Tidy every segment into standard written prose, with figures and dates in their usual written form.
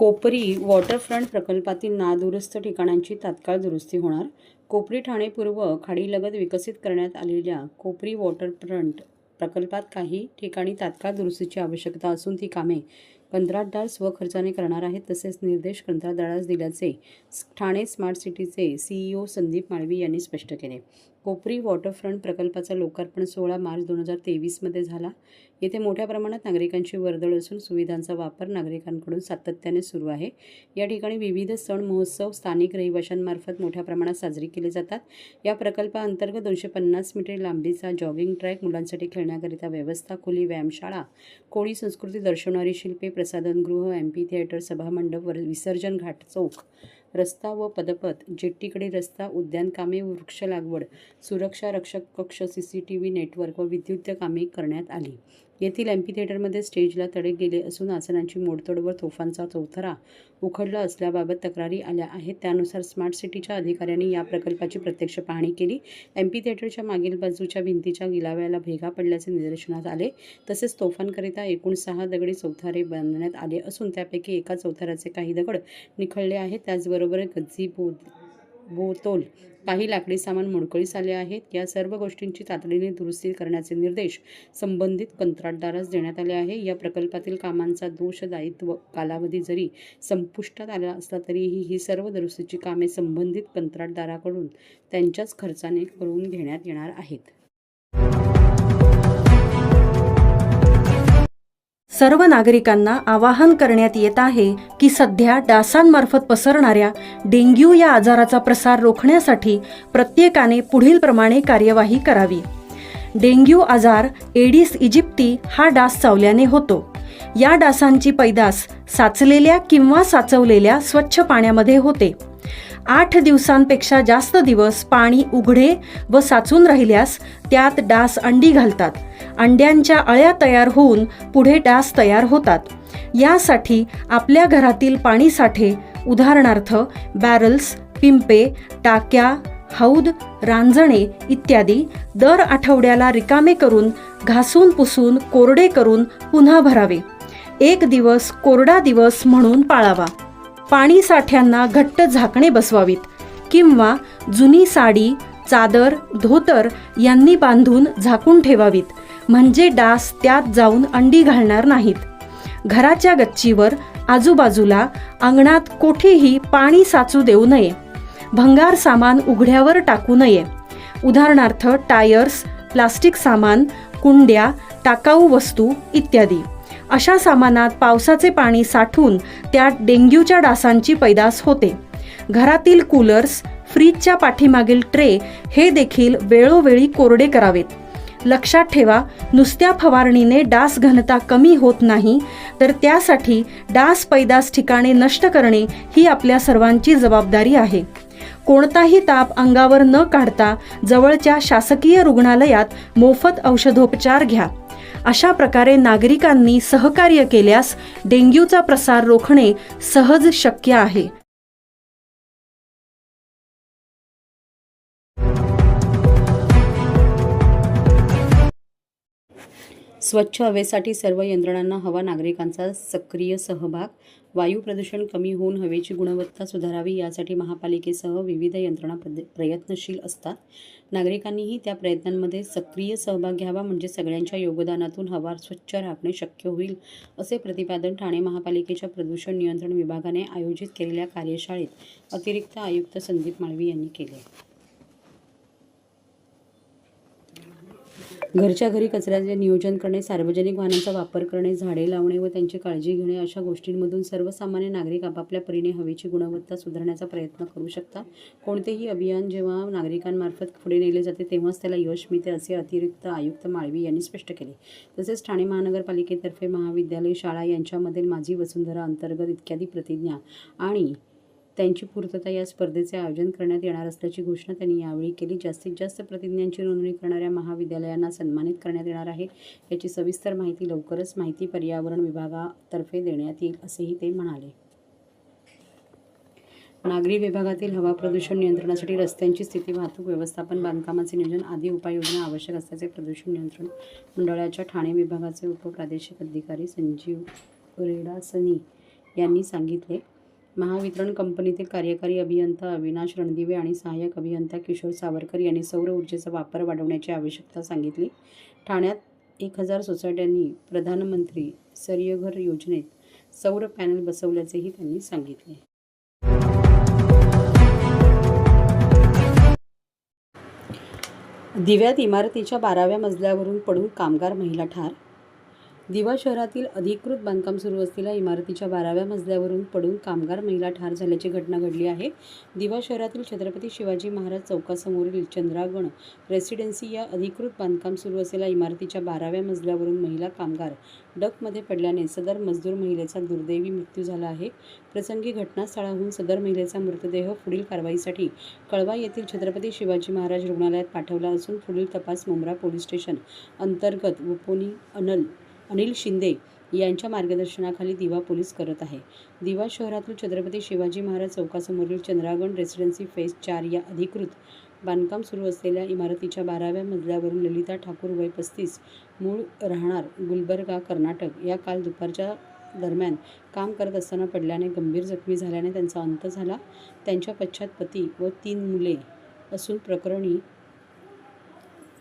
कोपरी waterfront प्रकल्पातील नादुरुस्त ठिकाणांची तात्काळ दुरुस्ती होणार. कोपरी ठाणे पूर्व खाडीलगत विकसित करण्यात आलेल्या कोपरी वॉटरफ्रंट प्रकल्पात काही ठिकाणी तात्काळ दुरुस्तीची आवश्यकता असून ती कामे कंत्राटदार स्वखर्चाने करणार आहेत. तसेच निर्देश कंत्राटदारास दिल्याचे ठाणे स्मार्ट सिटीचे CEO संदीप माळवी यांनी स्पष्ट केले. कोपरी वॉटरफ्रंट प्रकल्पाचा लोकार्पण 16 मार्च 2023 मध्ये झाला. येथे मोठ्या प्रमाणात नागरिकांची वर्दळ असून सुविधांचा वापर नागरिकांकडून सातत्याने सुरू आहे. या ठिकाणी विविध सण महोत्सव स्थानिक रहिवाशांमार्फत मोठ्या प्रमाणात साजरे केले जातात. या प्रकल्पाअंतर्गत 250 मीटर लांबीचा जॉगिंग ट्रॅक, मुलांसाठी खेळण्याकरिता व्यवस्था, खुली व्यायामशाळा, कोळी संस्कृती दर्शवणारी शिल्पे, प्रसाधनगृह, MP थिएटर, सभामंडप, विसर्जन घाट, चौक, रस्ता व पदपथ, जेट्टीकडे रस्ता, उद्यान कामे, वृक्ष लागवड, सुरक्षा रक्षक कक्ष, CCTV नेटवर्क व विद्युत कामे करण्यात आली. येथील MP थिएटरमध्ये स्टेजला तडे गेले असून आसनांची मोडतोड व तोफांचा चौथरा उखडला असल्याबाबत तक्रारी आल्या आहेत. त्यानुसार स्मार्ट सिटीच्या अधिकाऱ्यांनी या प्रकल्पाची प्रत्यक्ष पाहणी केली. MP थिएटरच्या मागील बाजूच्या भिंतीच्या गिलाव्याला भेगा पडल्याचे निदर्शनास आले. तसेच तोफांकरिता एकूण 6 दगडी चौथरे बांधण्यात आले असून त्यापैकी एका चौथऱ्याचे काही दगड निखळले आहेत. त्याचबरोबर गच्ची, बोतोल, काही लाकडी सामान मोडकळीस आले आहेत. या सर्व गोष्टींची तातडीने दुरुस्ती करण्याचे निर्देश संबंधित कंत्राटदारास देण्यात आले आहे. या प्रकल्पातील कामांचा दोषदायित्व कालावधी जरी संपुष्टात आला असला तरीही ही सर्व दुरुस्तीची कामे संबंधित कंत्राटदाराकडून त्यांच्याच खर्चाने करून घेण्यात येणार आहेत. सर्व नागरिकांना आवाहन करण्यात येत आहे की सध्या डासांमार्फत पसरणाऱ्या डेंग्यू या आजाराचा प्रसार रोखण्यासाठी प्रत्येकाने पुढीलप्रमाणे कार्यवाही करावी. डेंग्यू आजार एडिस इजिप्ती हा डास चावल्याने होतो. या डासांची पैदास साचलेल्या किंवा साचवलेल्या स्वच्छ पाण्यामध्ये होते. 8 दिवसांपेक्षा जास्त दिवस पाणी उघडे व साचून राहिल्यास त्यात डास अंडी घालतात. अंड्यांच्या अळ्या तयार होऊन पुढे डास तयार होतात. यासाठी आपल्या घरातील पाणीसाठे उदाहरणार्थ बॅरल्स, पिंपे, टाक्या, हौद, रांजणे इत्यादी दर आठवड्याला रिकामे करून घासून पुसून कोरडे करून पुन्हा भरावे. 1 दिवस कोरडा दिवस म्हणून पाळावा. पाणी साठ्यांना घट्ट झाकणे बसवावीत किंवा जुनी साडी, चादर, धोतर यांनी बांधून झाकून ठेवावीत, म्हणजे डास त्यात जाऊन अंडी घालणार नाहीत. घराच्या गच्चीवर, आजूबाजूला, अंगणात कोठेही पाणी साचू देऊ नये. भंगार सामान उघड्यावर टाकू नये. उदाहरणार्थ टायर्स, प्लास्टिक सामान, कुंड्या, टाकाऊ वस्तू इत्यादी. अशा सामानात पावसाचे पाणी साठून त्यात डेंग्यूच्या डासांची पैदास होते. घरातील कूलर्स, फ्रीजच्या पाठीमागील ट्रे हे देखील वेळोवेळी कोरडे करावेत. लक्षात ठेवा, नुसत्या फवारणीने डास घनता कमी होत नाही, तर त्यासाठी डास पैदास ठिकाणे नष्ट करणे ही आपल्या सर्वांची जबाबदारी आहे. कोणताही ताप अंगावर न काढता जवळच्या शासकीय रुग्णालयात मोफत औषधोपचार घ्या. अशा प्रकारे नागरिकांनी सहकार्य केल्यास डेंग्यूचा प्रसार रोखणे सहज शक्य आहे. स्वच्छ हवेसाठी सर्व यंत्रणांना हवा, नागरिकांचा सक्रिय सहभाग. वायू प्रदूषण कमी होऊन हवेची गुणवत्ता सुधारावी यासाठी महापालिकेसह विविध यंत्रणा प्रयत्नशील असतात. नागरिकांनीही त्या प्रयत्नांमध्ये सक्रिय सहभाग घ्यावा, म्हणजे सगळ्यांच्या योगदानातून हवा स्वच्छ राखणे शक्य होईल, असे प्रतिपादन ठाणे महापालिकेच्या प्रदूषण नियंत्रण विभागाने आयोजित केलेल्या कार्यशाळेत अतिरिक्त आयुक्त संदीप माळवी यांनी केले. घरच्या घरी कचऱ्याचे नियोजन करणे, सार्वजनिक वाहनांचा वापर करणे, झाडे लावणे व त्यांची काळजी घेणे अशा गोष्टींमधून सर्वसामान्य नागरिक आपापल्या परीने हवेची गुणवत्ता सुधारण्याचा प्रयत्न करू शकतात. कोणतेही अभियान जेव्हा नागरिकांमार्फत पुढे नेले जाते तेव्हाच त्याला यश मिळते, असे अतिरिक्त आयुक्त माळवी यांनी स्पष्ट केले. तसेच ठाणे महानगरपालिकेतर्फे महाविद्यालय, शाळा यांच्यामधील माझी वसुंधरा अंतर्गत इत्यादी प्रतिज्ञा आणि त्यांची पूर्तता या स्पर्धेचे आयोजन करण्यात येणार असल्याची घोषणा त्यांनी यावेळी केली. जास्तीत जास्त प्रतिज्ञांची नोंदणी करणाऱ्या महाविद्यालयांना सन्मानित करण्यात येणार आहे. याची सविस्तर माहिती लवकरच माहिती पर्यावरण विभागातर्फे देण्यात येईल, असेही ते म्हणाले. नागरी विभागातील हवा प्रदूषण नियंत्रणासाठी रस्त्यांची स्थिती, वाहतूक व्यवस्थापन, बांधकामाचे नियोजन आदी उपाययोजना आवश्यक असल्याचे प्रदूषण नियंत्रण मंडळाच्या ठाणे विभागाचे उपप्रादेशिक अधिकारी संजीव रेडासनी यांनी सांगितले. महावितरण कंपनीतील कार्यकारी अभियंता अविनाश रणदिवे आणि सहाय्यक अभियंता किशोर सावरकर यांनी सौर ऊर्जेचा वापर वाढवण्याची आवश्यकता सांगितली. ठाण्यात 1000 सोसायट्यांनी प्रधानमंत्री सूर्यघर योजनेत सौर पॅनल बसवल्याचेही त्यांनी सांगितले. दिव्यात इमारतीच्या 12व्या मजल्यावरून पडून कामगार महिला ठार. दिवा शहरातील अधिकृत बांधकाम सुरू असलेल्या इमारतीच्या 12व्या मजल्यावरून पडून कामगार महिला ठार झाल्याची घटना घडली आहे. दिवा शहरातील छत्रपती शिवाजी महाराज चौकासमोरील चंद्रागण रेसिडेन्सी या अधिकृत बांधकाम सुरू असलेल्या इमारतीच्या 12व्या मजल्यावरून महिला कामगार डकमध्ये पडल्याने सदर मजदूर महिलेचा दुर्दैवी मृत्यू झाला आहे. प्रसंगी घटनास्थळाहून सदर महिलेचा मृतदेह पुढील कारवाईसाठी कळवा येथील छत्रपती शिवाजी महाराज रुग्णालयात पाठवला असून पुढील तपास मुंब्रा पोलीस स्टेशन अंतर्गत उपपोनी अनिल शिंदे यांच्या मार्गदर्शनाखाली दिवा पोलीस करत आहे. दिवा शहरातील छत्रपती शिवाजी महाराज चौकासमोरील चंद्रागण रेसिडेन्सी फेज 4 या अधिकृत बांधकाम सुरू असलेल्या इमारतीच्या 12व्या मजल्यावरून ललिता ठाकूर वय 35 मूळ राहणार गुलबर्गा कर्नाटक या काल दुपारच्या दरम्यान काम करत असताना पडल्याने गंभीर जखमी झाल्याने त्यांचा अंत झाला. त्यांच्या पश्चात पती व 3 मुले असून प्रकरणी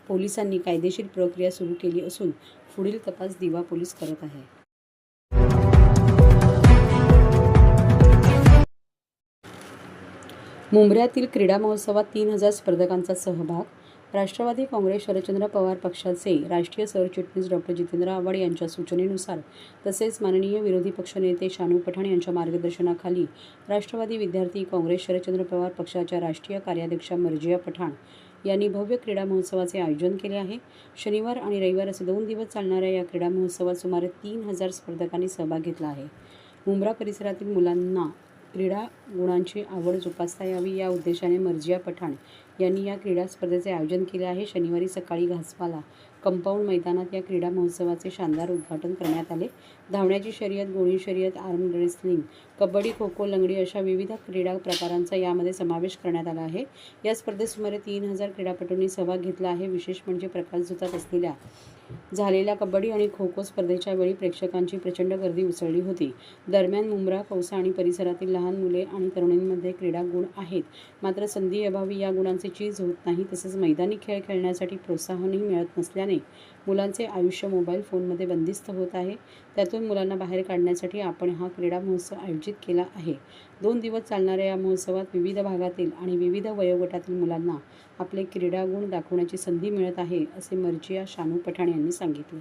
पोलिसांनी कायदेशीर प्रक्रिया सुरू केली असून पुढील तपास दिवा पोलीस करत आहे. मुंब्र्यातील क्रीडा महोत्सवात 3000 स्पर्धकांचा सहभाग. राष्ट्रवादी काँग्रेस शरदचंद्र पवार पक्षाचे राष्ट्रीय सरचिटणीस डॉ. जितेंद्र आव्हाड यांच्या सूचनेनुसार तसेच माननीय विरोधी पक्षनेते शानू पठाण यांच्या मार्गदर्शनाखाली राष्ट्रवादी विद्यार्थी काँग्रेस शरदचंद्र पवार पक्षाच्या राष्ट्रीय कार्याध्यक्षा मर्जिया पठाण यांनी भव्य क्रीडा महोत्सवाचे आयोजन केले आहे. शनिवार आणि रविवार असे 2 दिवस चालणाऱ्या या क्रीडा महोत्सवात सुमारे 3000 स्पर्धकांनी सहभाग घेतला आहे. मुंब्रा परिसरातील मुलांना क्रीडा गुणांची आवड जोपासता यावी या उद्देशाने मर्जिया पठाण यांनी या क्रीडा स्पर्धेचे आयोजन केले आहे. शनिवारी सकाळी घासपाला कंपाऊंड मैदानात या क्रीडा महोत्सवाचे शानदार उद्घाटन करण्यात आले. धावण्याची शर्यत, गोळी शर्यत, आर्म रेसलिंग, कबड्डी, खो खो, लंगडी अशा विविध क्रीडा प्रकारांचा यामध्ये समावेश करण्यात आला आहे. या स्पर्धेत सुमारे 3000 क्रीडापटूंनी सहभाग घेतला आहे. विशेष म्हणजे प्रकाशझोतात असलेल्या झालेल्या कबड्डी आणि खो खो स्पर्धेच्या वेळी प्रेक्षकांची प्रचंड गर्दी उसळली होती. दरम्यान मुंब्रा, कौसा आणि परिसरातील लहान मुले आणि तरुणींमध्ये क्रीडा गुण आहेत, मात्र संधीअभावी या गुणांचे चीज होत नाही. तसेच मैदानी खेळ खेळण्यासाठी प्रोत्साहनही मिळत नसल्याने मुलांचे आयुष्य मोबाईल फोनमध्ये बंदिस्त होत आहे. त्यातून मुलांना बाहेर काढण्यासाठी आपण हा क्रीडा महोत्सव आयोजित केला आहे. 2 दिवस चालणाऱ्या या महोत्सवात विविध भागातील आणि विविध वयोगटातील मुलांना आपले क्रीडा गुण दाखवण्याची संधी मिळत आहे, असे मर्जिया शानू पठाण यांनी सांगितले.